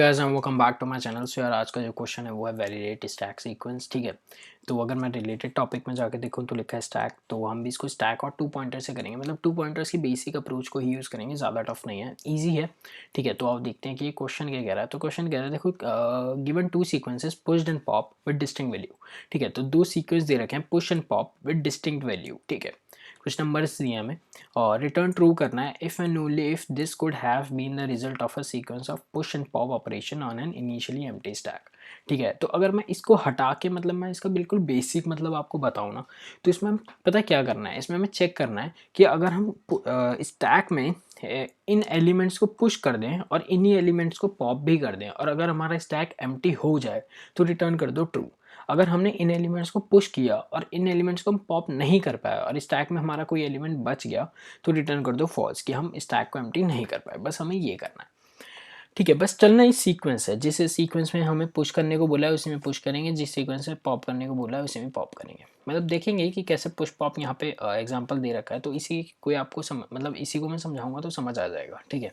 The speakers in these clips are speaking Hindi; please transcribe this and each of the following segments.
Guys and welcome back to my channel. So यार आज का जो क्वेश्चन है वो है वैलिडेट स्टैक सीक्वेंस। ठीक है, तो अगर मैं रिलेटेड टॉपिक में जाके देखूं तो लिखा है स्टैक, तो हम भी इसको स्टैक और टू पॉइंटर से करेंगे। मतलब टू पॉइंटर्स की बेसिक अप्रोच को ही यूज़ करेंगे, ज़्यादा टफ नहीं है, ईजी है। ठीक है, तो आप देखते हैं कि ये क्वेश्चन क्या कह रहा है। तो क्वेश्चन कह रहा है देखो, given two sequences pushed and pop with distinct value. ठीक है, तो दो सीक्वेंस दे रखे हैं push and pop with distinct value. ठीक है, कुछ नंबर्स दिए हमें और रिटर्न ट्रू करना है if and only if this could have been the result of a sequence of push and pop operation on an initially empty stack. ठीक है, तो अगर मैं इसको हटा के मतलब मैं इसका बिल्कुल बेसिक मतलब आपको बताऊँ ना, तो इसमें पता क्या करना है, इसमें हमें चेक करना है कि अगर हम स्टैक में इन एलिमेंट्स को पुश कर दें और इन्हीं एलिमेंट्स को पॉप भी कर दें और अगर हमारा स्टैक एम्प्टी हो जाए तो रिटर्न कर दो ट्रू। अगर हमने इन एलिमेंट्स को पुश किया और इन एलिमेंट्स को हम पॉप नहीं कर पाए और स्टैक में हमारा कोई एलिमेंट बच गया तो रिटर्न कर दो फॉल्स, कि हम स्टैक को एम्प्टी नहीं कर पाए। बस हमें ये करना है। ठीक है, बस चलना इस सीक्वेंस है, जिस सीक्वेंस में हमें पुश करने को बोला है उसी में पुश करेंगे, जिस सीक्वेंस में पॉप करने को बोला है उसी में पॉप करेंगे। मतलब देखेंगे कि कैसे पुश पॉप यहाँ पे एग्जांपल दे रखा है, तो इसी कोई आपको मतलब इसी को मैं समझाऊंगा तो समझ आ जाएगा। ठीक है,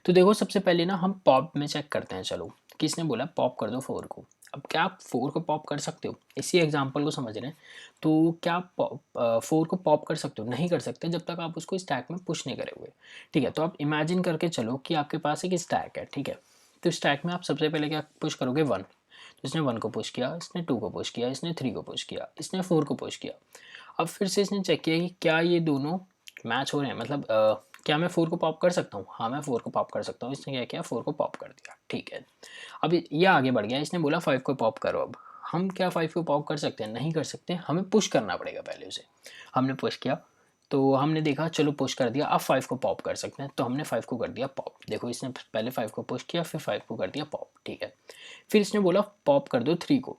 तो देखो सबसे पहले ना हम पॉप में चेक करते हैं। चलो, किसने बोला पॉप कर दो 4 को। अब क्या आप 4 को पॉप कर सकते हो? इसी एग्जांपल को समझ रहे हैं। तो क्या आप 4 को पॉप कर सकते हो? नहीं कर सकते जब तक आप उसको स्टैक में पुश नहीं करे हुए। ठीक है, तो आप इमेजिन करके चलो कि आपके पास एक स्टैक है। ठीक है, तो स्टैक में आप सबसे पहले क्या पुश करोगे? 1। तो इसने 1 को पुश किया, इसने 2 को पुश किया, इसने 3 को पुश किया, इसने 4 को पुश किया। अब फिर से इसने चेक किया कि क्या ये दोनों मैच हो रहे हैं, मतलब क्या मैं 4 को पॉप कर सकता हूँ? हाँ, मैं 4 को पॉप कर सकता हूँ। इसने क्या किया? 4 को पॉप कर दिया। ठीक है, अब ये आगे बढ़ गया, इसने बोला 5 को पॉप करो। अब हम क्या 5 को पॉप कर सकते हैं? नहीं कर सकते, हमें पुश करना पड़ेगा पहले उसे। हमने पुश किया तो हमने देखा चलो पुश कर दिया, अब 5 को पॉप कर सकते हैं, तो हमने 5 को कर दिया पॉप। देखो, इसने पहले 5 को पुश किया फिर 5 को कर दिया पॉप। ठीक है, फिर इसने बोला पॉप कर दो 3 को।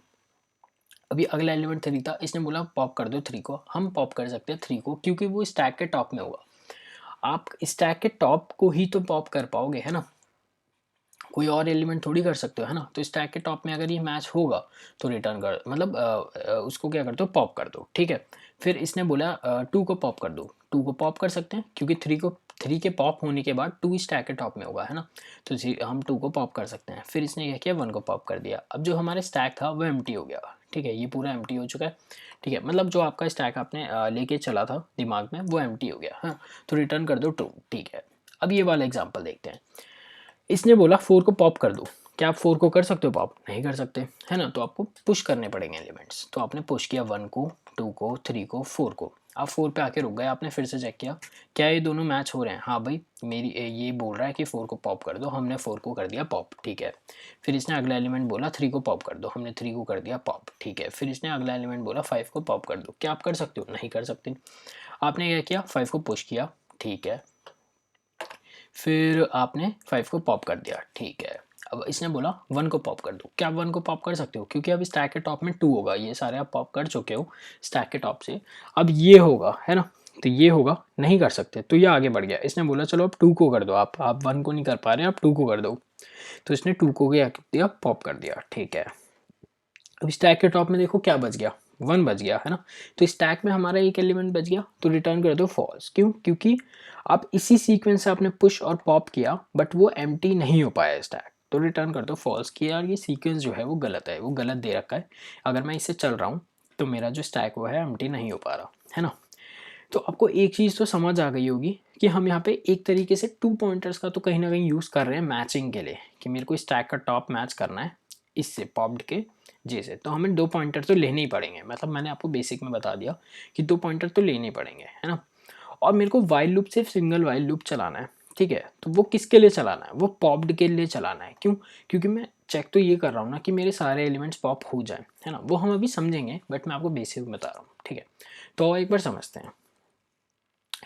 अभी अगला एलिमेंट 3 था, इसने बोला पॉप कर दो 3 को। हम पॉप कर सकते हैं 3 को क्योंकि वो स्टैक के टॉप में होगा। आप स्टैक के टॉप को ही तो पॉप कर पाओगे, है ना? कोई और एलिमेंट थोड़ी कर सकते हो, है ना? तो स्टैक के टॉप में अगर ये मैच होगा तो रिटर्न कर, मतलब उसको क्या करते हो? पॉप कर दो। ठीक है, फिर इसने बोला 2 को पॉप कर दो। 2 को पॉप कर सकते हैं क्योंकि 3 के पॉप होने के बाद 2 स्टैक के टॉप में होगा, है ना? तो हम 2 को पॉप कर सकते हैं। फिर इसने क्या किया? 1 को पॉप कर दिया। अब जो हमारा स्टैक था वो एम्प्टी हो गया। ठीक है, ये पूरा एम्प्टी हो चुका है। ठीक है, मतलब जो आपका स्टैक आपने लेके चला था दिमाग में वो एम्प्टी हो गया। हाँ, तो रिटर्न कर दो ट्रू। ठीक है, अब ये वाला एग्जाम्पल देखते हैं। इसने बोला 4 को पॉप कर दो। क्या आप 4 को कर सकते हो पॉप? नहीं कर सकते, है ना? तो आपको पुश करने पड़ेंगे एलिमेंट्स। तो आपने पुश किया 1 को, 2 को, 3 को, 4 को। आप 4 पे आके रुक गए। आपने फिर से चेक किया क्या ये दोनों मैच हो रहे हैं? हाँ भाई, मेरी ये बोल रहा है कि 4 को पॉप कर दो। हमने 4 को कर दिया पॉप। ठीक है, फिर इसने अगला एलिमेंट बोला 3 को पॉप कर दो। हमने 3 को कर दिया पॉप। ठीक है, फिर इसने अगला एलिमेंट बोला 5 को पॉप कर दो। क्या आप कर सकते हो? नहीं कर सकते। आपने क्या किया? 5 को पुश किया। ठीक है, फिर आपने 5 को पॉप कर दिया। ठीक है, अब इसने बोला 1 को पॉप कर दो। क्या आप 1 को पॉप कर सकते हो? क्योंकि अब स्टैक के टॉप में 2 होगा, ये सारे आप पॉप कर चुके हो स्टैक के टॉप से। अब ये होगा, है ना? तो ये होगा, नहीं कर सकते। तो ये आगे बढ़ गया। इसने बोला चलो अब 2 को कर दो। आप 1 को नहीं कर पा रहे, आप 2 को कर दो। तो इसने 2 को क्या कर दिया? पॉप कर दिया। ठीक है, अब स्टैक के टॉप में देखो क्या बच गया? 1 बच गया, है ना? तो स्टैक में हमारा एक एलिमेंट बच गया, तो रिटर्न कर दो फॉल्स। क्यों? क्योंकि आप इसी सीक्वेंस से आपने पुश और पॉप किया बट वो एम्प्टी नहीं हो पाया स्टैक, तो रिटर्न कर दो फॉल्स कि यार ये सीक्वेंस जो है वो गलत है, वो गलत दे रखा है। अगर मैं इससे चल रहा हूँ तो मेरा जो स्टैक वो है एम्प्टी नहीं हो पा रहा, है ना? तो आपको एक चीज़ तो समझ आ गई होगी कि हम यहाँ पे एक तरीके से टू पॉइंटर्स का तो कहीं ना कहीं यूज़ कर रहे हैं मैचिंग के लिए, कि मेरे को स्टैक का टॉप मैच करना है इससे पॉप्ड के जैसे, तो हमें 2 पॉइंटर तो लेने ही पड़ेंगे। मतलब मैंने आपको बेसिक में बता दिया कि 2 पॉइंटर तो लेने ही पड़ेंगे, है ना? और मेरे को वाइल लूप सिर्फ सिंगल वाइल लूप चलाना है। ठीक है, तो वो किसके लिए चलाना है? वो पॉप्ड के लिए चलाना है। क्यों? क्योंकि मैं चेक तो ये कर रहा हूँ ना कि मेरे सारे एलिमेंट्स पॉप हो जाए, है ना? वो हम अभी समझेंगे बट मैं आपको बेसिक बता रहा हूँ। ठीक है, तो एक बार समझते हैं।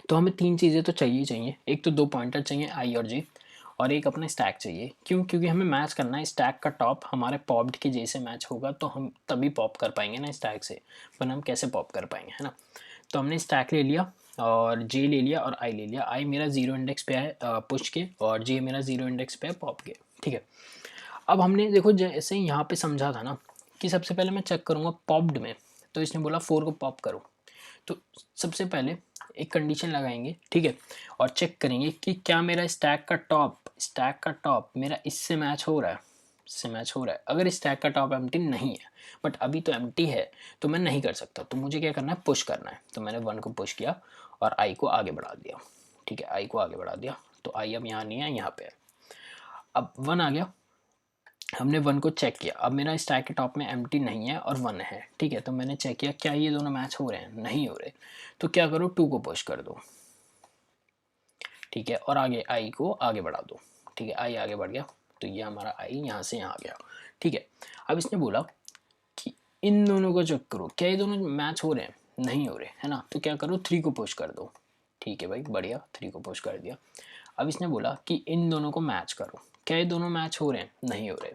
तो हमें 3 चीज़ें तो चाहिए ही चाहिए। एक तो 2 पॉइंटर चाहिए आई और जे, और एक अपना स्टैक चाहिए। क्यों? क्योंकि हमें मैच करना है स्टैक का टॉप हमारे पॉप्ड के जैसे मैच होगा तो हम तभी पॉप कर पाएंगे ना स्टैक से, वरना हम कैसे पॉप कर पाएंगे, है ना? तो हमने स्टैक ले लिया और जे ले लिया और आई ले लिया। आई मेरा 0 इंडेक्स पे है पुश के, और जे मेरा 0 इंडेक्स पे है पॉप के। ठीक है, अब हमने देखो जैसे यहाँ पे समझा था ना कि सबसे पहले मैं चेक करूँगा पॉप्ड में। तो इसने बोला 4 को पॉप करो। तो सबसे पहले एक कंडीशन लगाएंगे, ठीक है, और चेक करेंगे कि क्या मेरा स्टैक का टॉप मेरा इससे मैच हो रहा है, इससे मैच हो रहा है। अगर स्टैक का टॉप एम्प्टी नहीं है, बट अभी तो एम्प्टी है, तो मैं नहीं कर सकता, तो मुझे क्या करना है, पुश करना है। तो मैंने 1 को पुश किया और आई को आगे बढ़ा दिया, ठीक है, आई को आगे बढ़ा दिया। तो आई अब यहाँ नहीं है, यहाँ पे है। अब 1 आ गया, हमने 1 को चेक किया, अब मेरा स्टैक के टॉप में एम्प्टी नहीं है और 1 है, ठीक है। तो मैंने चेक किया क्या ये दोनों मैच हो रहे हैं, नहीं हो रहे। तो क्या करो, 2 को पुश कर दो, ठीक है, और आगे आई को आगे बढ़ा दो, ठीक है। आई आगे बढ़ गया, तो ये हमारा आई यहाँ से यहाँ गया, ठीक है। अब इसने बोला कि इन दोनों को चेक करो, क्या ये दोनों मैच हो रहे हैं, नहीं हो रहे, है ना। तो क्या करो, 3 को पुश कर दो, ठीक है भाई, बढ़िया, 3 को पुश कर दिया। अब इसने बोला कि इन दोनों को मैच करो, क्या ये दोनों मैच हो रहे हैं, नहीं हो रहे,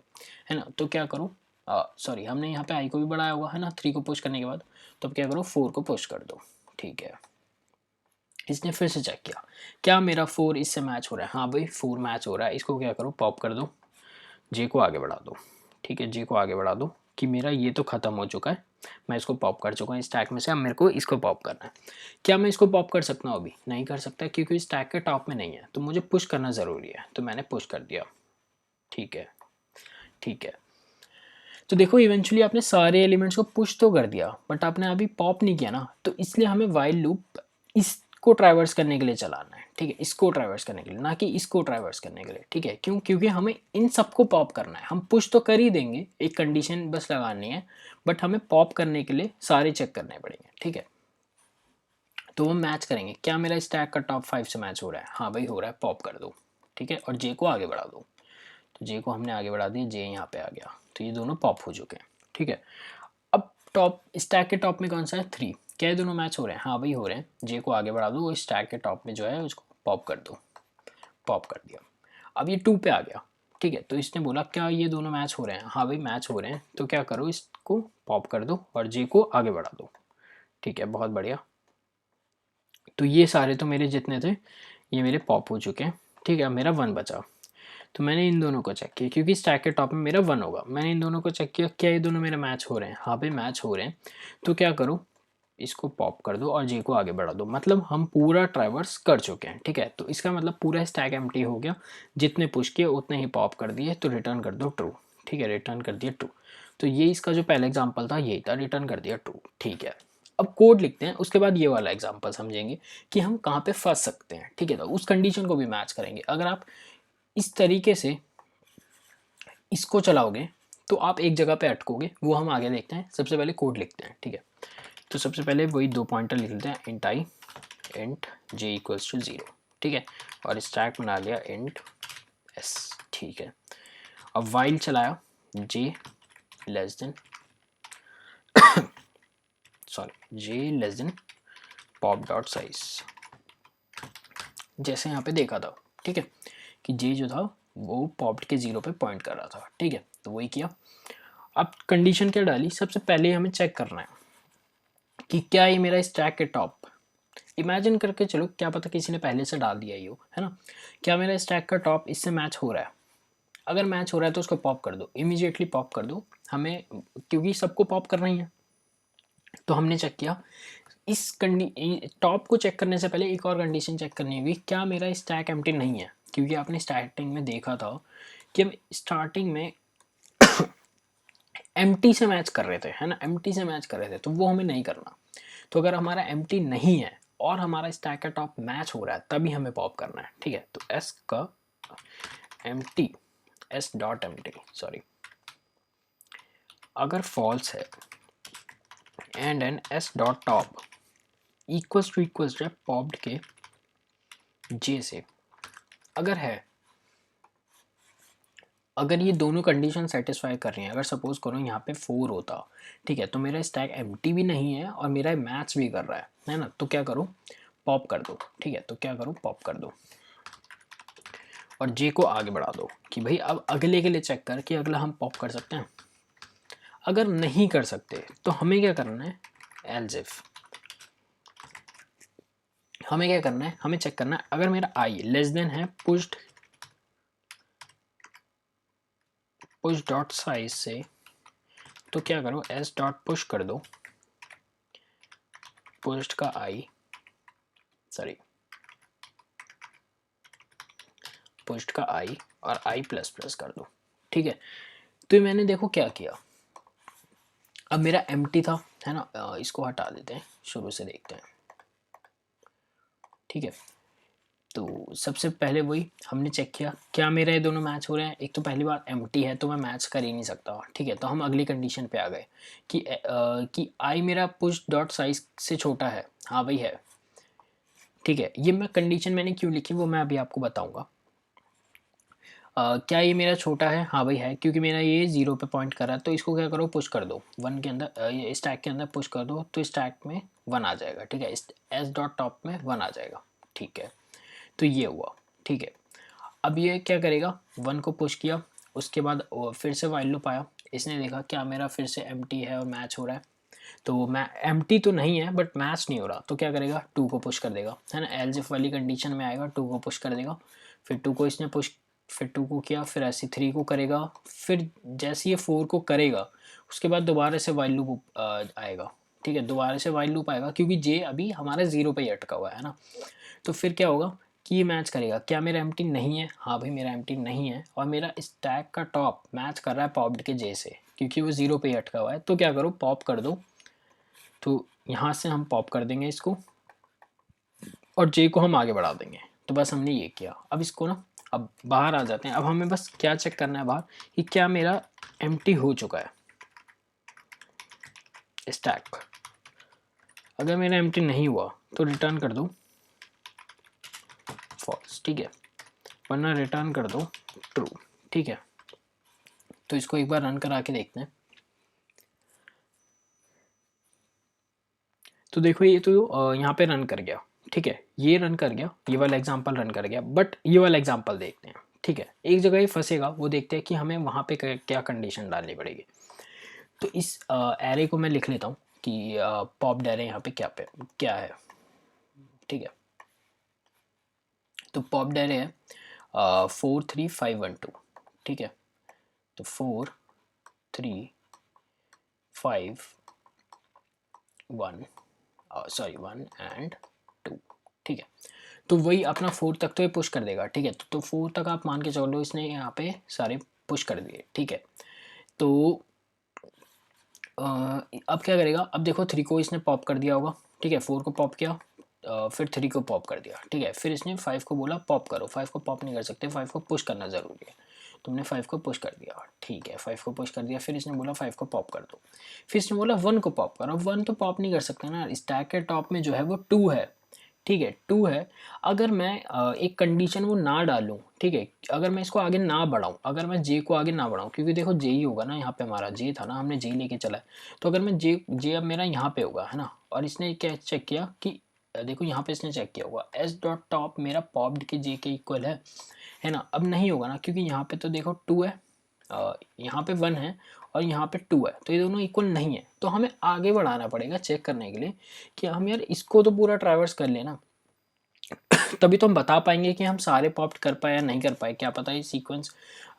है ना। तो क्या करो, सॉरी, हमने यहाँ पे आई को भी बढ़ाया हुआ है ना 3 को पुश करने के बाद। तो अब क्या करो, 4 को पुश कर दो, ठीक है। इसने फिर से चेक किया, क्या मेरा 4 इससे मैच हो रहा है, हाँ भाई 4 मैच हो रहा है। इसको क्या करो, पॉप कर दो, जे को आगे बढ़ा दो, ठीक है, जे को आगे बढ़ा दो कि मेरा ये तो ख़त्म हो चुका है, मैं इसको पॉप कर चुका हूँ स्टैक में से, अब मेरे को इसको पॉप करना है। क्या मैं इसको पॉप कर सकता हूँ, अभी नहीं कर सकता क्योंकि स्टैक के टॉप में नहीं है, तो मुझे पुश करना ज़रूरी है, तो मैंने पुश कर दिया, ठीक है, ठीक है। तो देखो इवेंचुअली आपने सारे एलिमेंट्स को पुश तो कर दिया, बट आपने अभी पॉप नहीं किया ना, तो इसलिए हमें वाइल लूप इसको ट्रैवर्स करने के लिए चलाना है, ठीक है, इसको ट्रैवर्स करने के लिए, ना कि इसको ट्रैवर्स करने के लिए, ठीक है। क्यों, क्योंकि हमें इन सबको पॉप करना है। हम पुश तो कर ही देंगे, एक कंडीशन बस लगानी है, बट हमें पॉप करने के लिए सारे चेक करने पड़ेंगे, ठीक है। तो वो मैच करेंगे, क्या मेरा स्टैक का टॉप 5 से मैच हो रहा है, हाँ भाई हो रहा है, पॉप कर दो, ठीक है, और जे को आगे बढ़ा दो। तो जे को हमने आगे बढ़ा दिया, जे यहाँ पे आ गया, तो ये दोनों पॉप हो चुके हैं, ठीक है। अब टॉप स्टैक के टॉप में कौन सा है, 3, क्या ये दोनों मैच हो रहे हैं, हाँ भाई हो रहे हैं। जे को आगे बढ़ा दो, वो स्टैक के टॉप में जो है उसको पॉप कर दो, पॉप कर दिया। अब ये 2 पे आ गया, ठीक है। तो इसने बोला क्या ये दोनों मैच हो रहे हैं, हाँ भाई मैच हो रहे हैं। तो क्या करो, इसको पॉप कर दो और जे को आगे बढ़ा दो, ठीक है, बहुत बढ़िया। तो ये सारे तो मेरे जितने थे ये मेरे पॉप हो चुके हैं, ठीक है। मेरा 1 बचा, तो मैंने इन दोनों को चेक किया क्योंकि स्टैक के टॉप में मेरा 1 होगा। मैंने इन दोनों को चेक किया, क्या ये दोनों मेरे मैच हो रहे हैं, हाँ भाई मैच हो रहे हैं। तो क्या करो, इसको पॉप कर दो और जे को आगे बढ़ा दो, मतलब हम पूरा ट्रैवर्स कर चुके हैं, ठीक है। तो इसका मतलब पूरा स्टैक एम्प्टी हो गया, जितने पुश किए उतने ही पॉप कर दिए, तो रिटर्न कर दो ट्रू, ठीक है, रिटर्न कर दिया ट्रू। तो ये इसका जो पहला एग्जाम्पल था यही था, रिटर्न कर दिया ट्रू, ठीक है। अब कोड लिखते हैं, उसके बाद ये वाला एग्जाम्पल समझेंगे कि हम कहाँ पे फंस सकते हैं, ठीक है। तो उस कंडीशन को भी मैच करेंगे। अगर आप इस तरीके से इसको चलाओगे तो आप एक जगह पे अटकोगे, वो हम आगे देखते हैं। सबसे पहले कोड लिखते हैं, ठीक है। तो सबसे पहले वही 2 पॉइंटर लिख लेते हैं, int I int J equals to 0, ठीक है, और स्टैक बना लिया इंट एस, ठीक है। अब वाइल चलाया, J less than sorry J less than pop dot size, जैसे यहाँ पे देखा था, ठीक है, कि जे जो था वो पॉप के 0 पे पॉइंट कर रहा था, ठीक है। तो वही किया। अब कंडीशन क्या डाली, सबसे पहले हमें चेक करना है कि क्या ये मेरा स्टैक के टॉप, इमेजिन करके चलो, क्या पता किसी ने पहले से डाल दिया ही हो, है ना। क्या मेरा स्टैक का टॉप इससे मैच हो रहा है, अगर मैच हो रहा है तो उसको पॉप कर दो, इमीडिएटली पॉप कर दो हमें, क्योंकि सबको पॉप करना ही है। तो हमने चेक किया, इस टॉप को चेक करने से पहले एक और कंडीशन चेक करनी होगी, क्या मेरा स्टैक एम्प्टी नहीं है, क्योंकि आपने स्टार्टिंग में देखा था कि हम स्टार्टिंग में एम्प्टी से मैच कर रहे थे, है ना, एम्प्टी से मैच कर रहे थे, तो वो हमें नहीं करना। तो अगर हमारा एम्प्टी नहीं है और हमारा स्टैक का टॉप मैच हो रहा है तभी हमें पॉप करना है, ठीक है। तो एस का empty, S dot empty sorry, अगर फॉल्स है and N S dot top equals to popped के जे से, अगर है, अगर ये दोनों कंडीशन सेटिस्फाई कर रही हैं, अगर सपोज करो यहाँ पे 4 होता, ठीक है, तो मेरा स्टैक एम्प्टी भी नहीं है और मेरा मैच भी कर रहा है ना, तो क्या करो, पॉप कर दो, ठीक है। तो क्या करो, पॉप कर दो और जे को आगे बढ़ा दो कि भाई अब अगले के लिए चेक कर कि अगला हम पॉप कर सकते हैं। अगर नहीं कर सकते तो हमें क्या करना है, एल्स इफ, हमें क्या करना है, हमें चेक करना है अगर मेरा आई लेस देन है पुश डॉट साइज से, तो क्या करो, एस डॉट पुश कर दो, पुश का आई सॉरी पुश्ड का आई और आई प्लस प्लस कर दो, ठीक है। तो मैंने देखो क्या किया, अब मेरा एम्प्टी था, है ना, इसको हटा देते हैं, शुरू से देखते हैं, ठीक है। तो सबसे पहले वही हमने चेक किया क्या मेरा ये दोनों मैच हो रहे हैं। एक तो पहली बात एम्प्टी है तो मैं मैच कर ही नहीं सकता, ठीक है। तो हम अगली कंडीशन पे आ गए कि आई मेरा पुश डॉट साइज से छोटा है, हाँ भाई है, ठीक है। ये मैं कंडीशन मैंने क्यों लिखी वो मैं अभी आपको बताऊंगा। क्या ये मेरा छोटा है, हाँ भाई है, क्योंकि मेरा ये 0 पे पॉइंट कर रहा है। तो इसको क्या करो, पुश कर दो 1 के अंदर, ये स्टैक के अंदर पुश कर दो, तो स्टैक में 1 आ जाएगा, ठीक है। एस डॉट टॉप में 1 आ जाएगा, ठीक है। तो ये हुआ, ठीक है। अब ये क्या करेगा, 1 को पुश किया, उसके बाद फिर से वाइल लूप आया, इसने देखा क्या मेरा फिर से एम्प्टी है और मैच हो रहा है। तो मैं एम्प्टी तो नहीं है बट मैच नहीं हो रहा, तो क्या करेगा, 2 को पुश कर देगा, है ना, एल्स वाली कंडीशन में आएगा, 2 को पुश कर देगा। फिर 2 को इसने पुश, फिर 2 को किया, फिर ऐसे 3 को करेगा, फिर जैसे ये 4 को करेगा उसके बाद दोबारा से वाइल लूप आएगा, ठीक है। दोबारा से वाइल लूप आएगा क्योंकि जे अभी हमारा 0 पे ही अटका हुआ है ना। तो फिर क्या होगा कि ये मैच करेगा, क्या मेरा एम्प्टी नहीं है, हाँ भाई मेरा एम्प्टी नहीं है, और मेरा स्टैक का टॉप मैच कर रहा है पॉप्ड के जे से, क्योंकि वो 0 पे ही अटका हुआ है। तो क्या करो, पॉप कर दो, तो यहाँ से हम पॉप कर देंगे इसको और जे को हम आगे बढ़ा देंगे। तो बस हमने ये किया। अब इसको ना, अब बाहर आ जाते हैं। अब हमें बस क्या चेक करना है बाहर कि क्या मेरा एम्प्टी हो चुका है स्टैक। अगर मेरा एम्प्टी नहीं हुआ तो रिटर्न कर दो फॉल्स, ठीक है, वरना रिटर्न कर दो ट्रू, ठीक है। तो इसको एक बार रन करा के देखते हैं। तो देखो ये तो यहाँ पे रन कर गया, ठीक है, ये रन कर गया, ये वाला एग्जांपल रन कर गया। बट ये वाला एग्जांपल देखते हैं, ठीक है, एक जगह ये फंसेगा, वो देखते हैं कि हमें वहाँ पे क्या कंडीशन डालनी पड़ेगी। तो इस एरे को मैं लिख लेता हूँ कि पॉप एरे यहाँ पे क्या है, ठीक है। तो पॉप एरे है 4 3 5 1 2, ठीक है। तो 4 3 5 1, सॉरी 1 एंड 2, ठीक है। तो वही अपना 4 तक तो ये पुश कर देगा, ठीक है। तो 4 तक आप मान के चलो इसने यहाँ पे सारे पुश कर दिए, ठीक है। तो अब क्या करेगा, अब देखो 3 को इसने पॉप कर दिया होगा, ठीक है, 4 को पॉप किया, फिर 3 को पॉप कर दिया, ठीक है। फिर इसने 5 को बोला पॉप करो, 5 को पॉप नहीं कर सकते, 5 को पुश करना ज़रूरी है। तुमने 5 को पुश कर दिया, ठीक है, 5 को पुश कर दिया। फिर इसने बोला 5 को पॉप कर दो, फिर इसने बोला 1 को पॉप करो। 1 तो पॉप नहीं कर सकते ना, स्टैक के टॉप में जो है वो 2 है, ठीक है, 2 है। अगर मैं एक कंडीशन वो ना डालूँ, ठीक है, अगर मैं इसको आगे ना बढ़ाऊँ, अगर मैं जे को आगे ना बढ़ाऊँ, क्योंकि देखो जे ही होगा ना, यहाँ पे हमारा जे था ना, हमने जे लेके चला है। तो अगर मैं जे अब मेरा यहाँ पे होगा, है ना, और इसने क्या चेक किया कि देखो यहाँ पे इसने चेक किया होगा एस डॉट टॉप मेरा पॉप्ड के जे के इक्वल है ना। अब नहीं होगा ना, क्योंकि यहाँ पे तो देखो 2 है, यहाँ पे 1 है और यहाँ पे 2 है, तो ये दोनों इक्वल नहीं है। तो हमें आगे बढ़ाना पड़ेगा चेक करने के लिए कि हम यार इसको तो पूरा ट्रैवर्स कर लेना, तभी तो हम बता पाएंगे कि हम सारे पॉप्ट कर पाए या नहीं कर पाए। क्या पता ये सीक्वेंस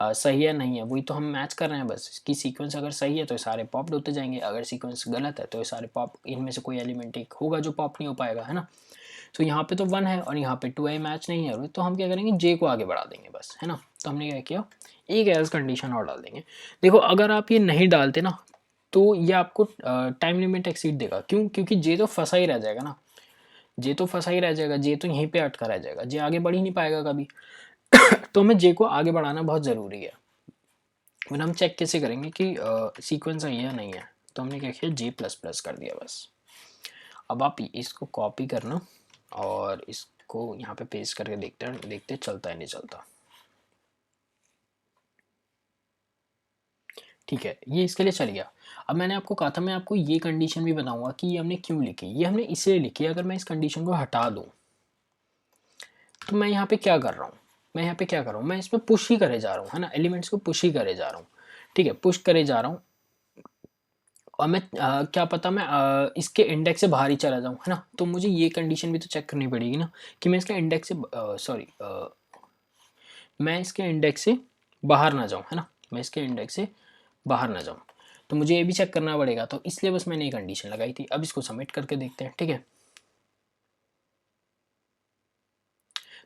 सही है नहीं है, वही तो हम मैच कर रहे हैं बस। इसकी सीक्वेंस अगर सही है तो ये सारे पॉप्ड होते जाएंगे, अगर सीक्वेंस गलत है तो ये सारे पॉप, इनमें से कोई एलिमेंट एक होगा जो पॉप नहीं हो पाएगा, है ना। तो यहाँ पे तो 1 है और यहाँ पे 2 है, मैच नहीं है, तो हम क्या करेंगे, जे को आगे बढ़ा देंगे बस, है ना। तो हमने क्या किया, एक एज कंडीशन और डाल देंगे। देखो अगर आप ये नहीं डालते ना तो ये आपको टाइम लिमिट एक्सीड देगा। क्यों, क्योंकि जे तो फंसा ही रह जाएगा ना, जे तो फंसा ही रह जाएगा, जे तो यहीं पे अटका रह जाएगा, जे आगे बढ़ ही नहीं पाएगा कभी। तो हमें जे को आगे बढ़ाना बहुत ज़रूरी है। फिर हम चेक कैसे करेंगे कि सीक्वेंस सही है या नहीं है। तो हमने क्या किया, जे प्लस प्लस कर दिया बस। अब आप इसको कॉपी करना और इसको यहाँ पे पेस्ट करके देखते चलता है नहीं चलता, ठीक है। ये इसके लिए चल गया। अब मैंने आपको कहा था मैं आपको ये कंडीशन भी बताऊंगा कि ये हमने क्यों लिखी। ये हमने इसलिए लिखी, अगर मैं इस कंडीशन को हटा दूँ तो मैं यहाँ पे क्या कर रहा हूँ, मैं यहाँ पे क्या कर रहा हूँ, मैं इसमें पुश ही करे जा रहा हूँ, है ना, एलिमेंट्स को पुश ही करे जा रहा हूँ, ठीक है, पुश करे जा रहा हूँ। और मैं क्या पता मैं इसके इंडेक्स से बाहर ही चला जाऊँ, है ना। तो मुझे ये कंडीशन भी तो चेक करनी पड़ेगी ना कि मैं इसके इंडेक्स से सॉरी मैं इसके इंडेक्स से बाहर ना जाऊँ, है ना, मैं इसके इंडेक्स से बाहर ना जाऊँ। तो मुझे ये भी चेक करना पड़ेगा, तो इसलिए बस मैंने ये कंडीशन लगाई थी। अब इसको सबमिट करके देखते हैं, ठीक है।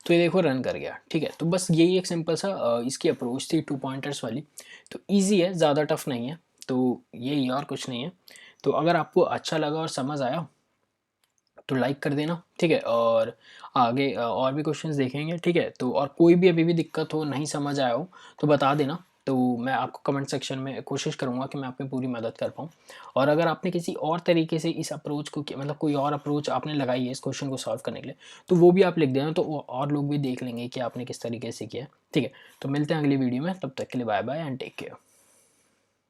तो ये देखो रन कर गया, ठीक है। तो बस यही एक सिंपल सा इसकी अप्रोच थी 2 पॉइंटर्स वाली। तो ईज़ी है, ज़्यादा टफ नहीं है, तो यही और कुछ नहीं है। तो अगर आपको अच्छा लगा और समझ आया तो लाइक कर देना, ठीक है। और आगे और भी क्वेश्चंस देखेंगे, ठीक है। तो और कोई भी अभी भी दिक्कत हो, नहीं समझ आया हो तो बता देना, तो मैं आपको कमेंट सेक्शन में कोशिश करूँगा कि मैं आपकी पूरी मदद कर पाऊँ। और अगर आपने किसी और तरीके से इस अप्रोच को मतलब कोई और अप्रोच आपने लगाई है इस क्वेश्चन को सॉल्व करने के लिए, तो वो भी आप लिख देना, तो और लोग भी देख लेंगे कि आपने किस तरीके से किया है, ठीक है। तो मिलते हैं अगली वीडियो में, तब तक के लिए bye bye and take care.